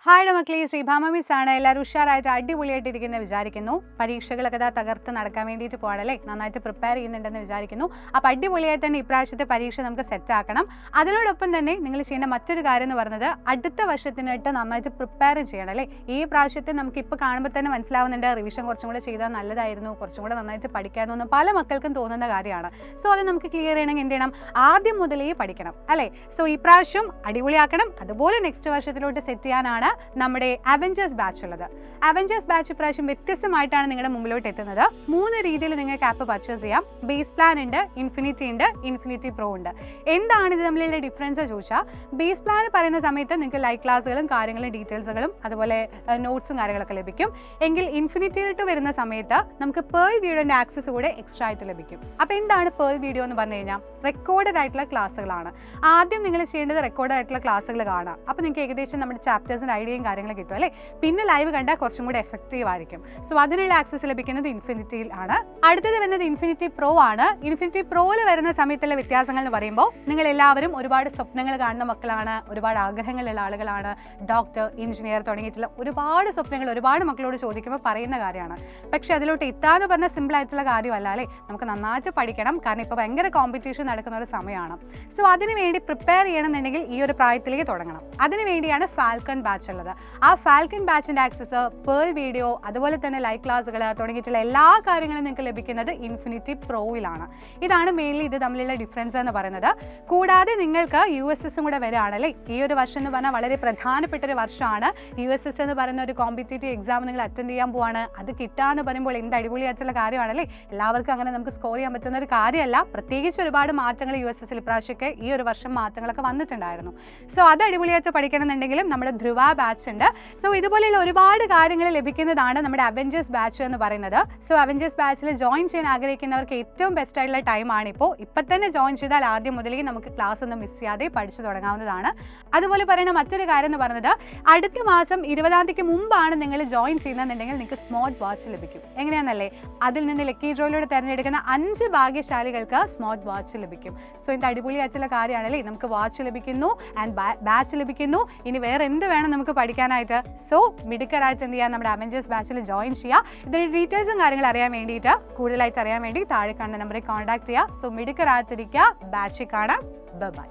Hi മക്കളെ, Sreebhama miss ആണ്. എല്ലാവരും ഉഷാറായിട്ട് അടിപൊളിയായിട്ടിരിക്കുന്ന വിചാരിക്കുന്നു. പരീക്ഷകളൊക്കെ തകർത്ത് നടക്കാൻ വേണ്ടിയിട്ട് പോകണല്ലേ, നന്നായിട്ട് പ്രിപ്പയർ ചെയ്യുന്നുണ്ടെന്ന് വിചാരിക്കുന്നു. അപ്പോൾ അടിപൊളിയായി തന്നെ ഇപ്രാവശ്യത്തെ പരീക്ഷ നമുക്ക് സെറ്റ് ആക്കണം. അതിനോടൊപ്പം തന്നെ നിങ്ങൾ ചെയ്യേണ്ട മറ്റൊരു കാര്യം എന്ന് പറയുന്നത് അടുത്ത വർഷത്തിനായിട്ട് നന്നായിട്ട് പ്രിപ്പയർ ചെയ്യണം അല്ലേ. ഈ പ്രാവശ്യത്തെ നമുക്ക് ഇപ്പോൾ കാണുമ്പോൾ തന്നെ മനസ്സിലാവുന്നുണ്ട്, റിവിഷൻ കുറച്ചും കൂടെ ചെയ്താൽ നല്ലതായിരുന്നു, കുറച്ചും കൂടെ നന്നായിട്ട് പഠിക്കാമെന്ന് പല മക്കൾക്കും തോന്നുന്ന കാര്യമാണ്. സോ അത് നമുക്ക് ക്ലിയർ ചെയ്യണമെങ്കിൽ എന്ത് ചെയ്യണം? ആദ്യം മുതലേ പഠിക്കണം അല്ലേ. സോ ഈ പ്രാവശ്യം അടിപൊളിയാക്കണം. അതുപോലെ നെക്സ്റ്റ് വർഷത്തിലോട്ട് സെറ്റ് ചെയ്യാനാണ് നമ്മുടെ അവഞ്ചേഴ്സ് ബാച്ച് ഉള്ളത്. അവഞ്ചേഴ്സ് ബാച്ച് ഇപ്രാവശ്യം വ്യത്യസ്തമായിട്ടാണ് നിങ്ങളുടെ മുമ്പിലോട്ട് എത്തുന്നത്. 3 രീതിയിൽ നിങ്ങൾക്ക് ആപ്പ് പർച്ചേസ് ചെയ്യാം. ബേസ് പ്ലാൻ ഉണ്ട്, ഇൻഫിനിറ്റി ഉണ്ട്, ഇൻഫിനിറ്റി പ്രോ ഉണ്ട്. എന്താണ് ഇത് തമ്മിലുള്ള ഡിഫറൻസ് ചോദിച്ചാൽ, ബേസ് പ്ലാൻ പറയുന്ന സമയത്ത് നിങ്ങൾക്ക് ലൈവ് ക്ലാസ്സുകളും കാര്യങ്ങളും ഡീറ്റെയിൽസുകളും അതുപോലെ നോട്ട്സും കാര്യങ്ങളൊക്കെ ലഭിക്കും. എങ്കിൽ ഇൻഫിനിറ്റിയിലോട്ട് വരുന്ന സമയത്ത് നമുക്ക് പേൾ വീഡിയോൻ്റെ ആക്സസ് കൂടെ എക്സ്ട്രാ ആയിട്ട് ലഭിക്കും. അപ്പോൾ എന്താണ് പേൾ വീഡിയോ എന്ന് പറഞ്ഞു കഴിഞ്ഞാൽ, റെക്കോർഡഡ് ആയിട്ടുള്ള ക്ലാസ്സുകളാണ്. ആദ്യം നിങ്ങൾ ചെയ്യേണ്ടത് റെക്കോർഡ് ആയിട്ടുള്ള ക്ലാസ്സുകൾ കാണാം. അപ്പോൾ നിങ്ങൾക്ക് ഏകദേശം നമ്മുടെ ചാപ്റ്റേഴ്സിൻ്റെ ഐഡിയയും കാര്യങ്ങളും കിട്ടും അല്ലേ. പിന്നെ ലൈവ് കണ്ടാൽ കുറച്ചും കൂടി എഫക്റ്റീവ് ആയിരിക്കും. സോ അതിനുള്ള ആക്സസ് ലഭിക്കുന്നത് ഇൻഫിനിറ്റിയിൽ ആണ്. അടുത്തത് വരുന്നത് ഇൻഫിനിറ്റി പ്രോ ആണ്. ഇൻഫിനിറ്റി പ്രോയിൽ വരുന്ന സമയത്തുള്ള വ്യത്യാസങ്ങൾ എന്ന് പറയുമ്പോൾ, നിങ്ങൾ എല്ലാവരും ഒരുപാട് സ്വപ്നങ്ങൾ കാണുന്ന മക്കളാണ്, ഒരുപാട് ആഗ്രഹങ്ങളുള്ള ആളുകളാണ്. ഡോക്ടർ, എഞ്ചിനീയർ തുടങ്ങിയിട്ടുള്ള ഒരുപാട് സ്വപ്നങ്ങൾ ഒരുപാട് മക്കളോട് ചോദിക്കുമ്പോൾ പറയുന്ന കാര്യമാണ്. പക്ഷെ അതിലോട്ട് എത്താന്ന് പറഞ്ഞാൽ സിമ്പിൾ ആയിട്ടുള്ള കാര്യമല്ല അല്ലേ. നമുക്ക് നന്നായിട്ട് പഠിക്കണം, കാരണം ഇപ്പോൾ ഭയങ്കര കോമ്പറ്റീഷൻ നടക്കുന്ന ഒരു സമയമാണ്. സോ അതിനുവേണ്ടി പ്രിപ്പയർ ചെയ്യണമെന്നുണ്ടെങ്കിൽ ഈ ഒരു പ്രായത്തിലേക്ക് തുടങ്ങണം. അതിനുവേണ്ടിയാണ് ഫാൽക്കൺ ബാച്ച് ഉള്ളത്. ആ ഫാൽക്കൺ ബാച്ചിൻ്റെ ആക്സസ്, പേൾ വീഡിയോ, അതുപോലെ തന്നെ ലൈവ് ക്ലാസ്സുകൾ തുടങ്ങിയിട്ടുള്ള എല്ലാ കാര്യങ്ങളും നിങ്ങൾക്ക് ലഭിക്കുന്നത് ഇൻഫിനിറ്റി പ്രോയിലാണ്. ഇതാണ് മെയിൻലി ഇത് തമ്മിലുള്ള ഡിഫറൻസ് എന്ന് പറയുന്നത്. കൂടാതെ നിങ്ങൾക്ക് USS കൂടെ വരികയാണല്ലേ. ഈ ഒരു വർഷം എന്ന് പറഞ്ഞാൽ വളരെ പ്രധാനപ്പെട്ട ഒരു വർഷമാണ്. USS എന്ന് പറയുന്ന ഒരു കോമ്പറ്റേറ്റീവ് എക്സാം നിങ്ങൾ അറ്റൻഡ് ചെയ്യാൻ പോവാണ്. അത് കിട്ടാന്ന് പറയുമ്പോൾ എന്ത് അടിപൊളിയായിട്ടുള്ള കാര്യമാണല്ലേ. എല്ലാവർക്കും അങ്ങനെ നമുക്ക് സ്കോർ ചെയ്യാൻ പറ്റുന്ന ഒരു കാര്യമല്ല. പ്രത്യേകിച്ച് ഒരുപാട് മാറ്റങ്ങൾ USS ഇപ്രാവശ്യമൊക്കെ ഈ ഒരു വർഷം മാറ്റങ്ങളൊക്കെ വന്നിട്ടുണ്ടായിരുന്നു. സോ അത് അടിപൊളിയായിട്ട് പഠിക്കണം എന്നുണ്ടെങ്കിലും നമ്മുടെ ധ്രുവ ബാച്ച് ഉണ്ട്. സോ ഇതുപോലെയുള്ള ഒരുപാട് കാര്യങ്ങൾ ലഭിക്കുന്നതാണ് നമ്മുടെ അവഞ്ചേഴ്സ് ബാച്ച് എന്ന് പറയുന്നത്. സോ അവഞ്ചേഴ്സ് ബാച്ചിൽ ജോയിൻ ചെയ്യാൻ ആഗ്രഹിക്കുന്നവർക്ക് ഏറ്റവും ബെസ്റ്റ് ആയിട്ടുള്ള ടൈമാണ് ഇപ്പോൾ. ഇപ്പം തന്നെ ജോയിൻ ചെയ്താൽ ആദ്യം മുതലേ നമുക്ക് ക്ലാസ് ഒന്നും മിസ് ചെയ്യാതെ പഠിച്ചു തുടങ്ങാവുന്നതാണ്. അതുപോലെ പറയുന്ന മറ്റൊരു കാര്യം എന്ന് പറയുന്നത്, അടുത്ത മാസം 20-ാം തീയതിക്ക് മുമ്പാണ് നിങ്ങൾ ജോയിൻ ചെയ്യുന്നതെന്നുണ്ടെങ്കിൽ നിങ്ങൾക്ക് സ്മാർട്ട് വാച്ച് ലഭിക്കും. എങ്ങനെയാണെന്നല്ലേ, അതിൽ നിന്ന് ലക്കി ഡ്രോയിലൂടെ തിരഞ്ഞെടുക്കുന്ന 5 ഭാഗ്യശാലികൾക്ക് സ്മാർട്ട് വാച്ച് ലഭിക്കും. സോ ഇത് അടിപൊളിയായിട്ടുള്ള കാര്യമാണല്ലേ. നമുക്ക് വാച്ച് ലഭിക്കുന്നു ആൻഡ് ബാച്ച് ലഭിക്കുന്നു. ഇനി വേറെ എന്ത് വേണം നമുക്ക് പഠിക്കാനായിട്ട്. സോ മിടുക്കരായിട്ട് എന്ത് ചെയ്യുക, നമ്മുടെ അവഞ്ചേഴ്സ് ബാച്ചിൽ ജോയിൻ ചെയ്യുക. ഇതിൻ്റെ ഡീറ്റെയിൽസും കാര്യങ്ങൾ അറിയാൻ വേണ്ടിയിട്ട്, കൂടുതലായിട്ട് അറിയാൻ വേണ്ടി താഴെ കാണുന്ന നമ്പറിൽ കോൺടാക്ട് ചെയ്യുക. സോ മിടുക്കരായിട്ടിരിക്കുക. ബാച്ചിൽ കാണാം. ബൈ.